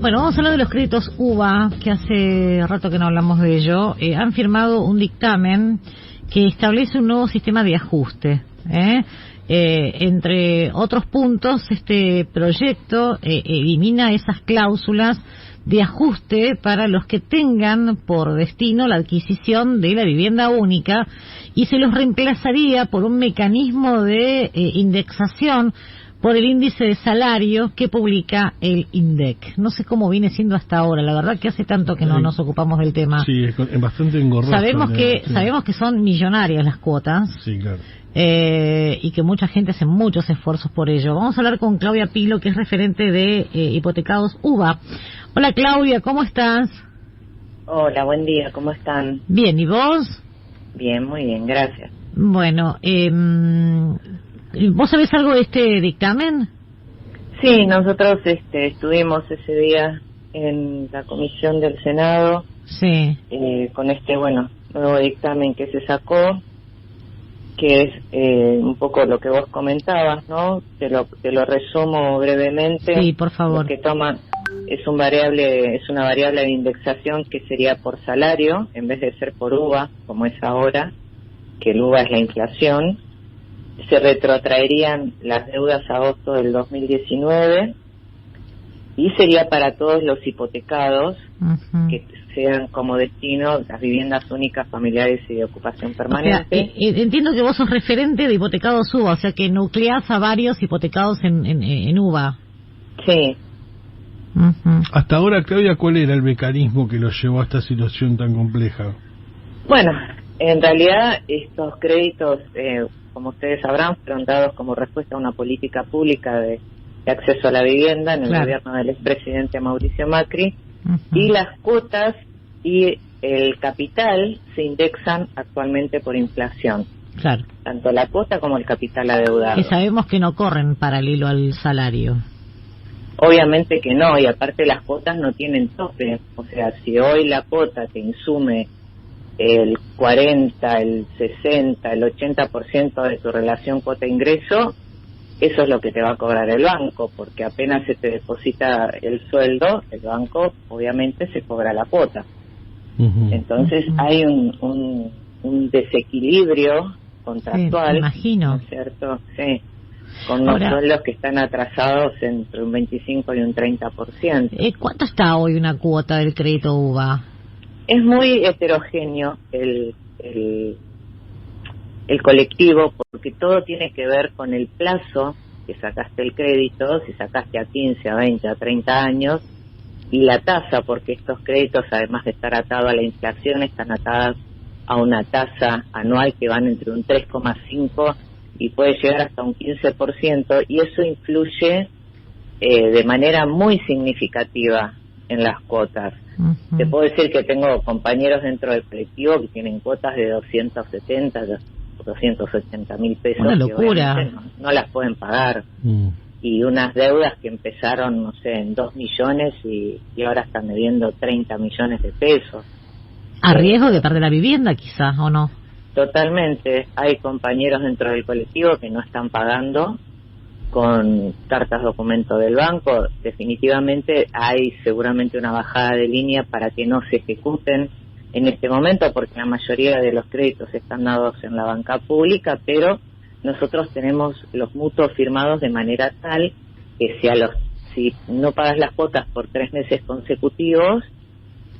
Bueno, vamos a hablar de los créditos UVA, que hace rato que no hablamos de ello. Han firmado un dictamen que establece un nuevo sistema de ajuste. Entre otros puntos, este proyecto elimina esas cláusulas de ajuste para los que tengan por destino la adquisición de la vivienda única y se los reemplazaría por un mecanismo de indexación por el índice de salario que publica el INDEC. No sé cómo viene siendo hasta ahora, la verdad que hace tanto que no nos ocupamos del tema. Sí, es bastante engorroso. Sabemos que son millonarias las cuotas. Sí, claro. Y que mucha gente hace muchos esfuerzos por ello. Vamos a hablar con Claudia Pilo, que es referente de hipotecados UVA. Hola Claudia, ¿cómo estás? Hola, buen día, ¿cómo están? Bien, ¿y vos? Bien, muy bien, gracias. Bueno, ¿vos sabés algo de este dictamen? Sí, nosotros estuvimos ese día en la comisión del Senado. Sí. Con nuevo dictamen que se sacó, que es un poco lo que vos comentabas, ¿no? Te lo resumo brevemente. Sí, por favor. Lo que toman es una variable de indexación que sería por salario en vez de ser por UVA, como es ahora, que el UVA es la inflación. Se retrotraerían las deudas a agosto del 2019 y sería para todos los hipotecados que sean como destino las viviendas únicas familiares y de ocupación permanente. O sea, entiendo que vos sos referente de hipotecados UVA, o sea que nucleás a varios hipotecados en UVA. Sí. Hasta ahora, Claudia, ¿cuál era el mecanismo que los llevó a esta situación tan compleja? Bueno, en realidad estos créditos, como ustedes sabrán, fueron dados como respuesta a una política pública de acceso a la vivienda en el gobierno del expresidente Mauricio Macri, y las cuotas y el capital se indexan actualmente por inflación. Claro. Tanto la cuota como el capital adeudado. Que sabemos que no corren paralelo al salario. Obviamente que no, y aparte las cuotas no tienen tope. O sea, si hoy la cuota te insume el 40, el 60, el 80% de tu relación cuota-ingreso, eso es lo que te va a cobrar el banco, porque apenas se te deposita el sueldo, el banco obviamente se cobra la cuota. Entonces hay un desequilibrio contractual, sí, imagino. ¿no es cierto? Sí, con los sueldos que están atrasados entre un 25 y un 30%. ¿Cuánto está hoy una cuota del crédito UVA? Es muy heterogéneo el colectivo, porque todo tiene que ver con el plazo que sacaste el crédito, si sacaste a 15, a 20, a 30 años, y la tasa, porque estos créditos, además de estar atados a la inflación, están atados a una tasa anual que van entre un 3,5 y puede llegar hasta un 15%, y eso influye de manera muy significativa en las cuotas. Te puedo decir que tengo compañeros dentro del colectivo que tienen cuotas de 270, 280 mil pesos. Una locura. Que no las pueden pagar. Y unas deudas que empezaron, no sé, en 2 millones y ahora están debiendo 30 millones de pesos. ¿A riesgo de perder la vivienda quizás o no? Totalmente. Hay compañeros dentro del colectivo que no están pagando con cartas documento del banco. Definitivamente hay seguramente una bajada de línea para que no se ejecuten en este momento, porque la mayoría de los créditos están dados en la banca pública, pero nosotros tenemos los mutuos firmados de manera tal que si no pagas las cuotas por 3 meses consecutivos,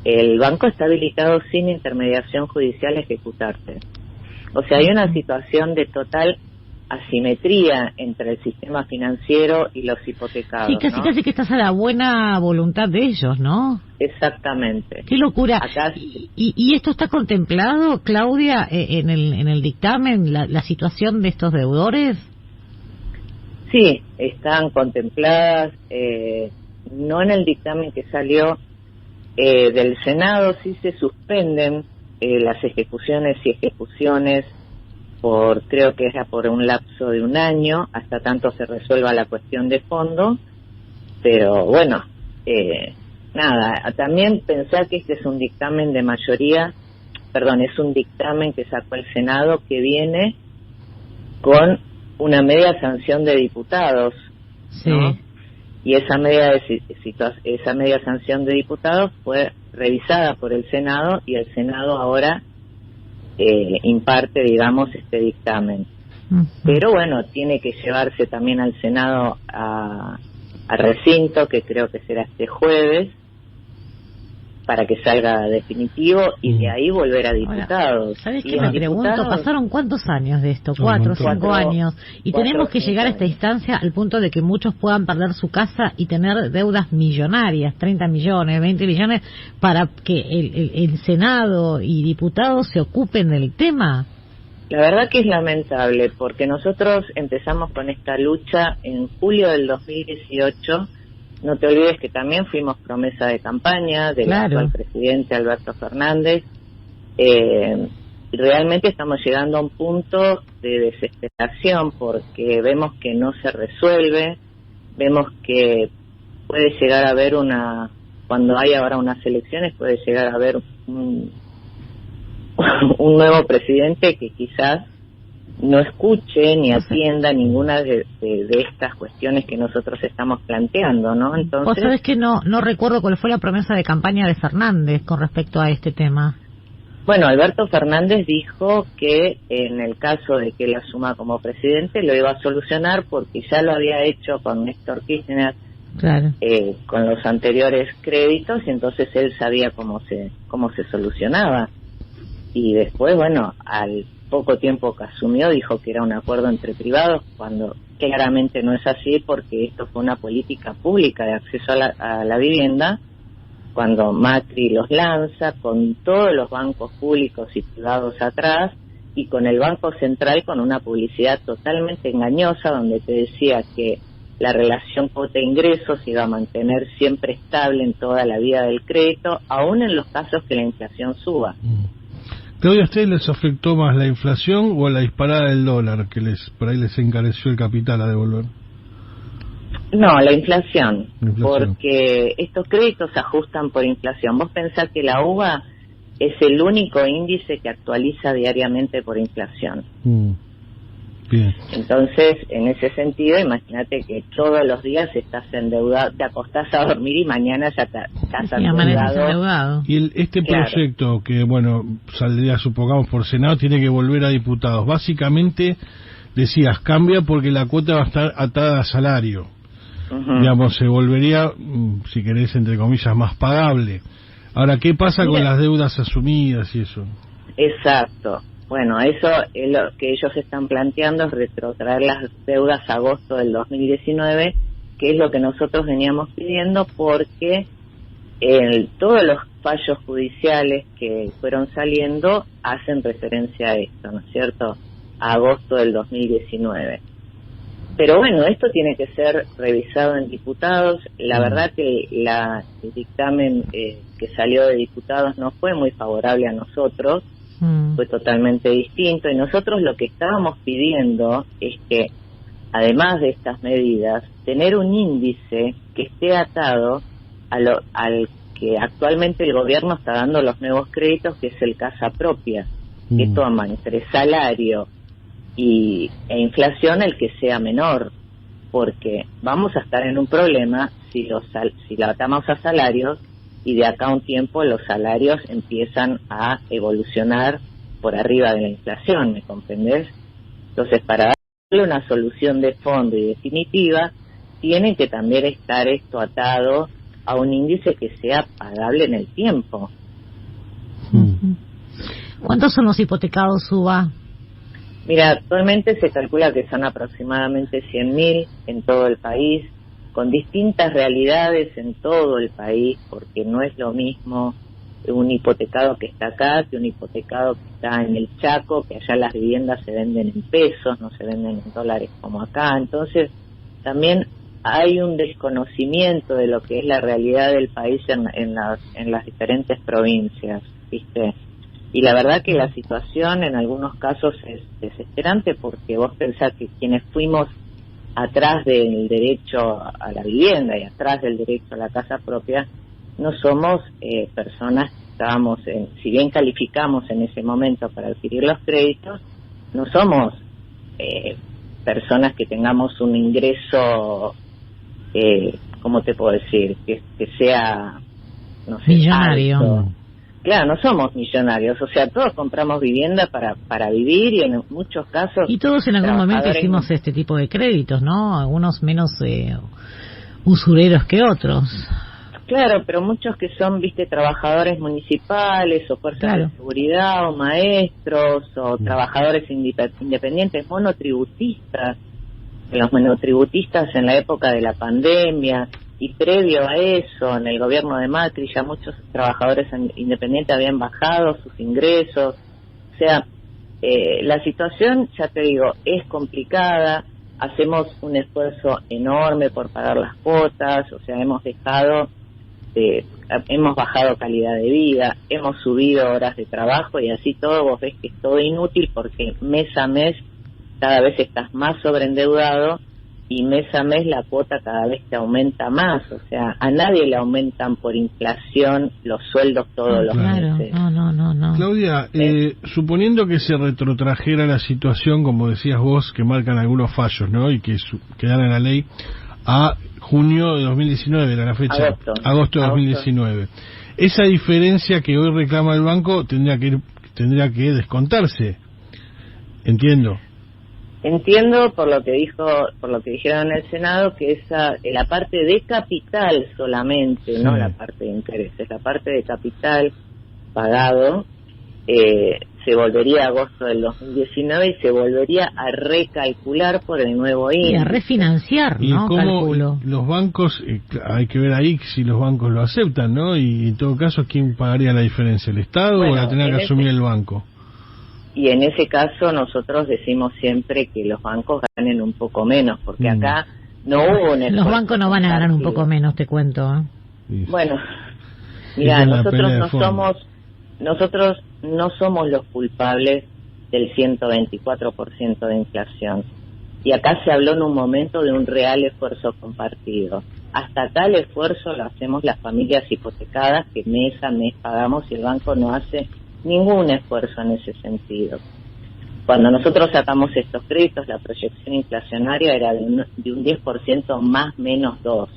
el banco está habilitado sin intermediación judicial a ejecutarte. O sea, hay una situación de total asimetría entre el sistema financiero y los hipotecados. Sí, casi que estás a la buena voluntad de ellos, ¿no? Exactamente. Qué locura. Acá... ¿Y esto está contemplado, Claudia, en el dictamen, la situación de estos deudores? Sí, están contempladas, no en el dictamen que salió del Senado. Sí se suspenden las ejecuciones y ejecuciones creo que era por un lapso de 1 año, hasta tanto se resuelva la cuestión de fondo, pero bueno, nada, también pensar que este es un dictamen de mayoría, es un dictamen que sacó el Senado que viene con una media sanción de diputados, ¿no? y esa media sanción de diputados fue revisada por el Senado, y el Senado ahora imparte, digamos, este dictamen. Pero bueno, tiene que llevarse también al Senado a recinto, que creo que será este jueves, para que salga definitivo, y de ahí volver a diputados. ¿Sabes qué me pregunto? ¿Pasaron cuántos años de esto? 4 o 5 años. Y tenemos que llegar a esta instancia al punto de que muchos puedan perder su casa y tener deudas millonarias, 30 millones, 20 millones, para que el Senado y diputados se ocupen del tema. La verdad que es lamentable, porque nosotros empezamos con esta lucha en julio del 2018. No te olvides que también fuimos promesa de campaña del actual presidente Alberto Fernández. Y realmente estamos llegando a un punto de desesperación, porque vemos que no se resuelve, vemos que puede llegar a haber cuando hay ahora unas elecciones, puede llegar a haber un nuevo presidente que quizás no escuche ni atienda ninguna de estas cuestiones que nosotros estamos planteando, ¿no? Entonces, vos sabés que no recuerdo cuál fue la promesa de campaña de Fernández con respecto a este tema. Bueno, Alberto Fernández dijo que en el caso de que él asuma como presidente lo iba a solucionar, porque ya lo había hecho con Néstor Kirchner, con los anteriores créditos, y entonces él sabía cómo se solucionaba. Y después, bueno, al poco tiempo que asumió, dijo que era un acuerdo entre privados, cuando claramente no es así, porque esto fue una política pública de acceso a la vivienda, cuando Macri los lanza, con todos los bancos públicos y privados atrás, y con el Banco Central con una publicidad totalmente engañosa, donde te decía que la relación cuota-ingresos se iba a mantener siempre estable en toda la vida del crédito, aún en los casos que la inflación suba. Claudia, ¿a ustedes les afectó más la inflación o la disparada del dólar, que por ahí les encareció el capital a devolver? No, la inflación, porque estos créditos se ajustan por inflación. Vos pensás que la UVA es el único índice que actualiza diariamente por inflación. Bien. Entonces, en ese sentido, imagínate que todos los días estás endeudado, te acostás a dormir y mañana ya estás endeudado. Y este proyecto que, bueno, saldría, supongamos, por Senado, tiene que volver a diputados. Básicamente, decías, cambia porque la cuota va a estar atada a salario. Digamos, se volvería, si querés, entre comillas, más pagable. Ahora, ¿qué pasa con las deudas asumidas y eso? Exacto. Bueno, eso es lo que ellos están planteando, es retrotraer las deudas a agosto del 2019, que es lo que nosotros veníamos pidiendo, porque todos los fallos judiciales que fueron saliendo hacen referencia a esto, ¿no es cierto?, a agosto del 2019. Pero bueno, esto tiene que ser revisado en diputados. La verdad que el dictamen que salió de diputados no fue muy favorable a nosotros, fue totalmente distinto, y nosotros lo que estábamos pidiendo es que, además de estas medidas, tener un índice que esté atado al que actualmente el gobierno está dando los nuevos créditos, que es el casa propia, que toma entre salario e inflación el que sea menor, porque vamos a estar en un problema si lo atamos a salarios, y de acá a un tiempo los salarios empiezan a evolucionar por arriba de la inflación, ¿me comprendés? Entonces, para darle una solución de fondo y definitiva, tiene que también estar esto atado a un índice que sea pagable en el tiempo. ¿Cuántos son los hipotecados, UVA? Mira, actualmente se calcula que son aproximadamente 100.000 en todo el país, con distintas realidades en todo el país, porque no es lo mismo un hipotecado que está acá que un hipotecado que está en el Chaco, que allá las viviendas se venden en pesos, no se venden en dólares como acá. Entonces, también hay un desconocimiento de lo que es la realidad del país en las diferentes provincias, ¿viste? Y la verdad que la situación en algunos casos es desesperante, porque vos pensás que quienes fuimos atrás del derecho a la vivienda y atrás del derecho a la casa propia, no somos personas que estábamos, si bien calificamos en ese momento para adquirir los créditos, no somos personas que tengamos un ingreso ¿cómo te puedo decir? Que sea, no sé, millonario. alto. Claro, no somos millonarios, o sea, todos compramos vivienda para vivir y en muchos casos... Y todos en algún momento hicimos este tipo de créditos, ¿no? Algunos menos usureros que otros. Claro, pero muchos que son, viste, trabajadores municipales o fuerzas de seguridad o maestros o trabajadores independientes, monotributistas. Los monotributistas en la época de la pandemia y previo a eso, en el gobierno de Macri, ya muchos trabajadores independientes habían bajado sus ingresos. O sea, la situación, ya te digo, es complicada. Hacemos un esfuerzo enorme por pagar las cuotas, o sea, hemos bajado calidad de vida, hemos subido horas de trabajo y así todo vos ves que es todo inútil porque mes a mes cada vez estás más sobreendeudado y mes a mes la cuota cada vez te aumenta más, o sea, a nadie le aumentan por inflación los sueldos todos los meses. No. Claudia, suponiendo que se retrotrajera la situación, como decías vos, que marcan algunos fallos, ¿no? Y que quedara en la ley a junio de 2019, era la fecha, agosto de 2019. Esa diferencia que hoy reclama el banco tendría que descontarse. Entiendo por lo que dijeron en el Senado, que la parte de capital solamente, no la parte de intereses, la parte de capital pagado se volvería a agosto del 2019 y se volvería a recalcular por el nuevo índice. Y a refinanciar, ¿no? ¿Y cómo los bancos, hay que ver ahí si los bancos lo aceptan, ¿no? Y en todo caso, ¿quién pagaría la diferencia? ¿El Estado o la tendrá que asumir el banco? Y en ese caso nosotros decimos siempre que los bancos ganen un poco menos, porque acá no hubo un esfuerzo. Los bancos no van a ganar un poco menos, te cuento. Bueno, mira, nosotros no somos los culpables del 124% de inflación. Y acá se habló en un momento de un real esfuerzo compartido. Hasta tal esfuerzo lo hacemos las familias hipotecadas que mes a mes pagamos y el banco no hace ningún esfuerzo en ese sentido. Cuando nosotros sacamos estos créditos, la proyección inflacionaria era de un 10% más menos 2.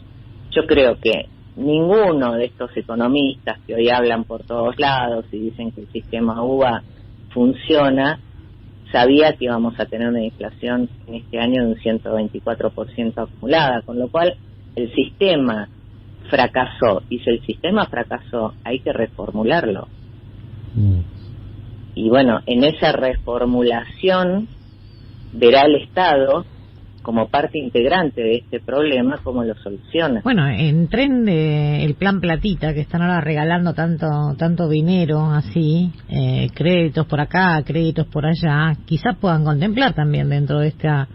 Yo creo que ninguno de estos economistas que hoy hablan por todos lados y dicen que el sistema UVA funciona, sabía que íbamos a tener una inflación en este año de un 124% acumulada, con lo cual el sistema fracasó, y si el sistema fracasó hay que reformularlo. Y bueno, en esa reformulación verá el Estado como parte integrante de este problema cómo lo soluciona. Bueno, en tren de el plan Platita, que están ahora regalando tanto dinero así, créditos por acá, créditos por allá, quizás puedan contemplar también dentro de esta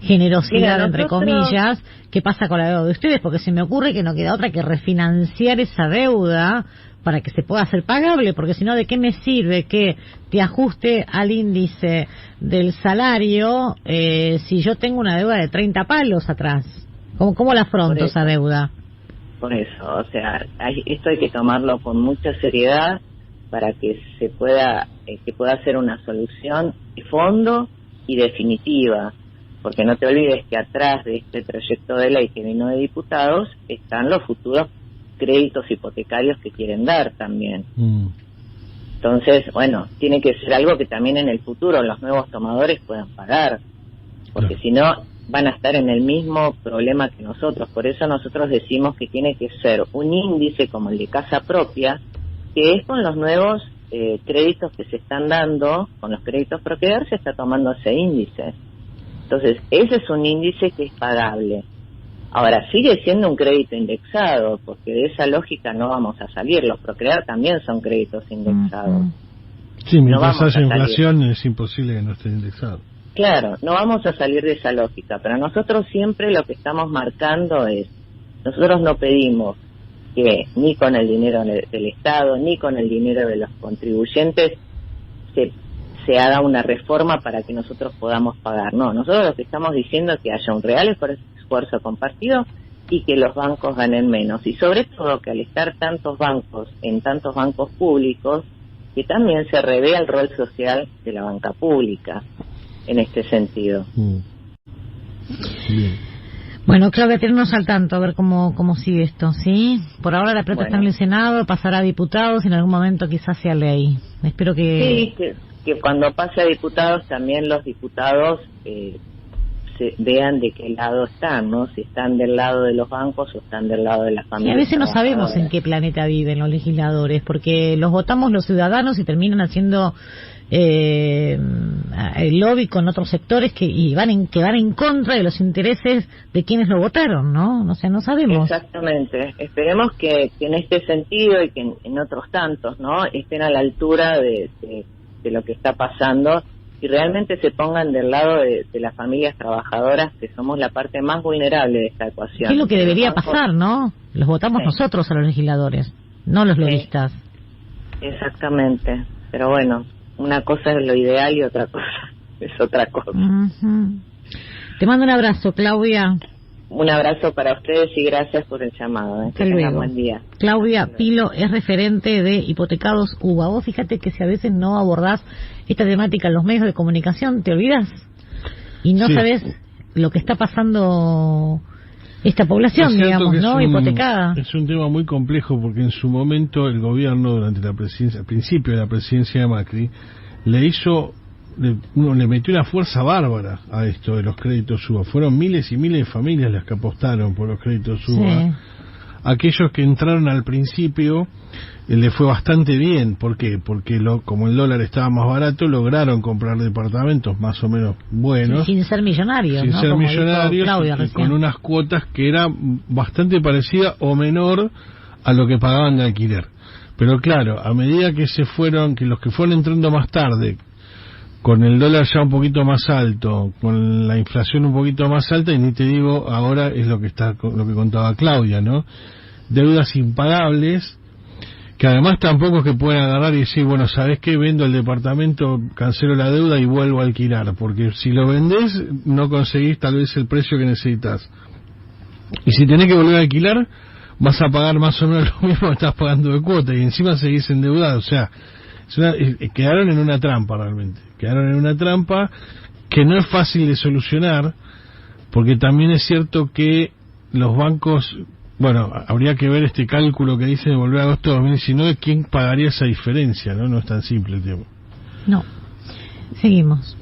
generosidad, entre comillas, qué pasa con la deuda de ustedes, porque se me ocurre que no queda otra que refinanciar esa deuda para que se pueda hacer pagable, porque si no, ¿de qué me sirve que te ajuste al índice del salario si yo tengo una deuda de 30 palos atrás? ¿Cómo la afronto esa deuda? Por eso, o sea, esto hay que tomarlo con mucha seriedad para que se pueda ser una solución de fondo y definitiva, porque no te olvides que atrás de este proyecto de ley que vino de diputados están los futuros créditos hipotecarios que quieren dar también. Entonces, bueno, tiene que ser algo que también en el futuro los nuevos tomadores puedan pagar, porque si no van a estar en el mismo problema que nosotros. Por eso nosotros decimos que tiene que ser un índice como el de casa propia, que es con los nuevos créditos que se están dando, con los créditos propiedad se está tomando ese índice. Entonces, ese es un índice que es pagable. Ahora, sigue siendo un crédito indexado, porque de esa lógica no vamos a salir. Los Procrear también son créditos indexados. Sí, mientras haya inflación es imposible que no esté indexado. Claro, no vamos a salir de esa lógica, pero nosotros siempre lo que estamos marcando es, nosotros no pedimos que ni con el dinero del Estado, ni con el dinero de los contribuyentes se haga una reforma para que nosotros podamos pagar. No, nosotros lo que estamos diciendo es que haya un real esfuerzo compartido y que los bancos ganen menos. Y sobre todo que al estar tantos bancos en tantos bancos públicos, que también se revea el rol social de la banca pública en este sentido. Bien. Bueno, Claudia, tenernos al tanto, a ver cómo sigue esto, ¿sí? Por ahora la plata está en el Senado, pasará a diputados y en algún momento quizás sea ley. Espero que... Sí, que cuando pase a diputados también los diputados se vean de qué lado están, ¿no? Si están del lado de los bancos o están del lado de las familias. Y a veces no sabemos en qué planeta viven los legisladores, porque los votamos los ciudadanos y terminan haciendo el lobby con otros sectores que van en contra de los intereses de quienes lo votaron, ¿no? O sea, no sabemos. Exactamente. Esperemos que en este sentido y que en otros tantos, ¿no? Estén a la altura de lo que está pasando y realmente se pongan del lado de las familias trabajadoras, que somos la parte más vulnerable de esta ecuación. ¿Qué es lo que debería pasar, no? Los votamos nosotros a los legisladores, no los lobistas. Exactamente. Pero bueno, una cosa es lo ideal y otra cosa es otra cosa. Uh-huh. Te mando un abrazo, Claudia. Un abrazo para ustedes y gracias por el llamado. Hasta luego. Buen día. Claudia Pilo es referente de Hipotecados UBA. Vos fíjate que si a veces no abordás esta temática en los medios de comunicación, te olvidas y no sabés lo que está pasando esta población, digamos, ¿no? Hipotecada. Es un tema muy complejo porque en su momento el gobierno, durante la presidencia, al principio de la presidencia de Macri, le metió una fuerza bárbara a esto de los créditos UBA. Fueron miles y miles de familias las que apostaron por los créditos UBA. Sí. Aquellos que entraron al principio le fue bastante bien. ¿Por qué? Porque como el dólar estaba más barato, lograron comprar departamentos más o menos buenos. Sin ser millonarios, sin ser millonarios, y con unas cuotas que eran bastante parecidas o menor a lo que pagaban de alquiler. Pero claro, a medida que los que fueron entrando más tarde, con el dólar ya un poquito más alto, con la inflación un poquito más alta, y ni te digo ahora es lo que contaba Claudia, ¿no? Deudas impagables, que además tampoco es que pueden agarrar y decir, bueno, ¿sabés qué? Vendo el departamento, cancelo la deuda y vuelvo a alquilar, porque si lo vendés no conseguís tal vez el precio que necesitas. Y si tenés que volver a alquilar, vas a pagar más o menos lo mismo que estás pagando de cuota, y encima seguís endeudado. O sea, quedaron en una trampa realmente. Quedaron en una trampa que no es fácil de solucionar, porque también es cierto que los bancos... Bueno, habría que ver este cálculo que dice de volver a agosto de 2019, ¿quién pagaría esa diferencia? No es tan simple el tema. No. Seguimos.